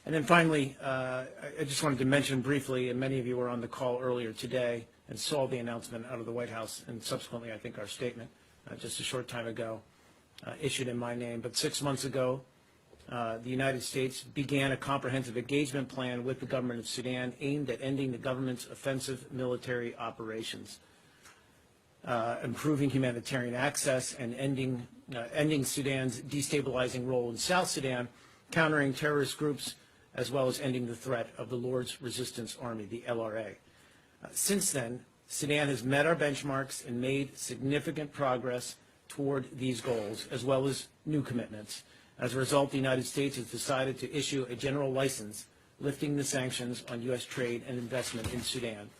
And then finally, I just wanted to mention briefly, and many of you were on the call earlier today and saw the announcement out of the White House, and subsequently I think our statement just a short time ago issued in my name. But 6 months ago, the United States began a comprehensive engagement plan with the government of Sudan aimed at ending the government's offensive military operations, improving humanitarian access, and ending Sudan's destabilizing role in South Sudan, countering terrorist groups, as well as ending the threat of the Lord's Resistance Army, the LRA. Since then, Sudan has met our benchmarks and made significant progress toward these goals, as well as new commitments. As a result, the United States has decided to issue a general license lifting the sanctions on U.S. trade and investment in Sudan.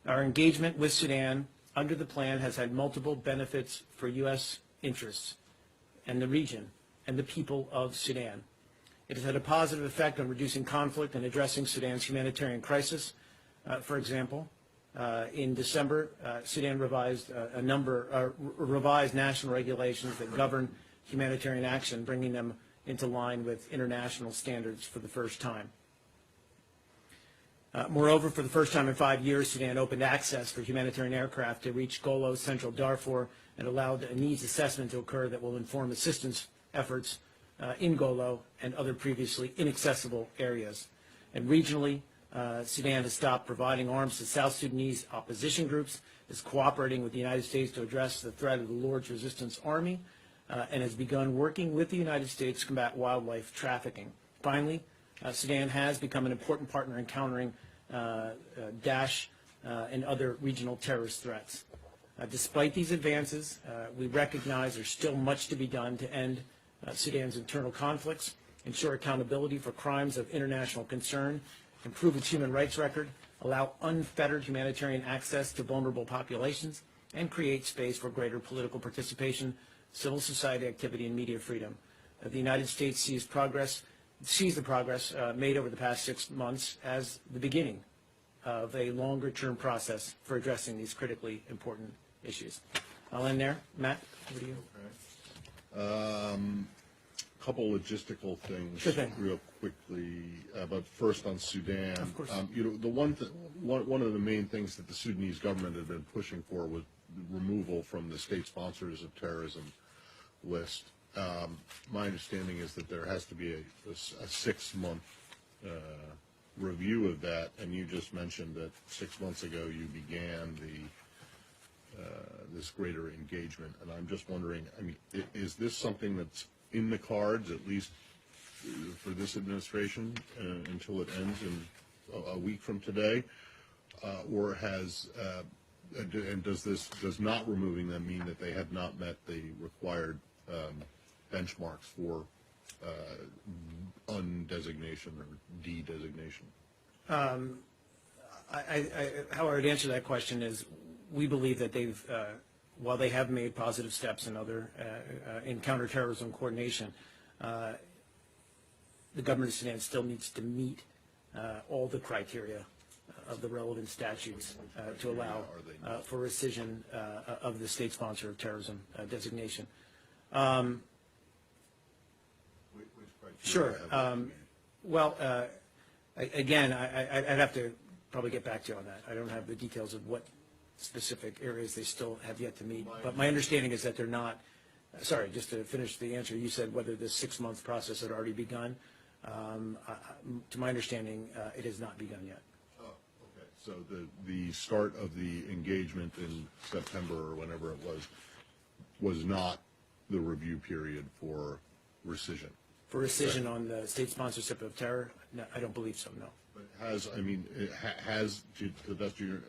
Our engagement with Sudan under the plan has had multiple benefits for U.S. interests and the region and the people of Sudan. It has had a positive effect on reducing conflict and addressing Sudan's humanitarian crisis. For example, in December, Sudan revised revised national regulations that govern humanitarian action, bringing them into line with international standards for the first time. Moreover, for the first time in 5 years, Sudan opened access for humanitarian aircraft to reach Golo, central Darfur, and allowed a needs assessment to occur that will inform assistance efforts in Golo and other previously inaccessible areas. And regionally, Sudan has stopped providing arms to South Sudanese opposition groups, is cooperating with the United States to address the threat of the Lord's Resistance Army, and has begun working with the United States to combat wildlife trafficking. Finally, Sudan has become an important partner in countering Daesh and other regional terrorist threats. Despite these advances, we recognize there's still much to be done to end Sudan's internal conflicts, ensure accountability for crimes of international concern, improve its human rights record, allow unfettered humanitarian access to vulnerable populations, and create space for greater political participation, civil society activity, and media freedom. The United States sees the progress made over the past 6 months as the beginning of a longer-term process for addressing these critically important issues. I'll end there. Matt, over to you. Okay. Couple logistical things, Sure thing. real quickly. But first on Sudan, Of course. you know, one of the main things that the Sudanese government had been pushing for was removal from the state sponsors of terrorism list. My understanding is that there has to be a 6-month review of that, and you just mentioned that 6 months ago you began this greater engagement, and I'm just wondering, I mean, is this something that's in the cards, at least for this administration, until it ends in a week from today, or has and does not removing them mean that they have not met the required benchmarks for undesignation or de-designation? How I would answer that question is, we believe that they've, while they have made positive steps in other in counterterrorism coordination, the government of Sudan still needs to meet all the criteria of the relevant statutes to allow for rescission of the state sponsor of terrorism designation. Sure. Well, again, I'd have to probably get back to you on that. I don't have the details of what specific areas they still have yet to meet. But my understanding is that they're not. Sorry, just to finish the answer, you said whether this 6-month process had already begun. To my understanding, it has not begun yet. Oh, okay. So the start of the engagement in September or whenever it was not the review period for rescission. For rescission on the state sponsorship of terror, no, I don't believe so. No. But has to the best of your,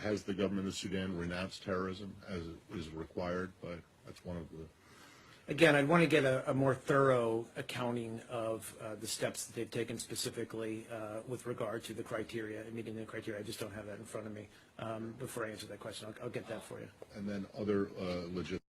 has the government of Sudan renounced terrorism as is required by? That's one of the. Again, I'd want to get a more thorough accounting of the steps that they've taken specifically with regard to the criteria, meeting the criteria. I just don't have that in front of me before I answer that question. I'll get that for you. And then other legit.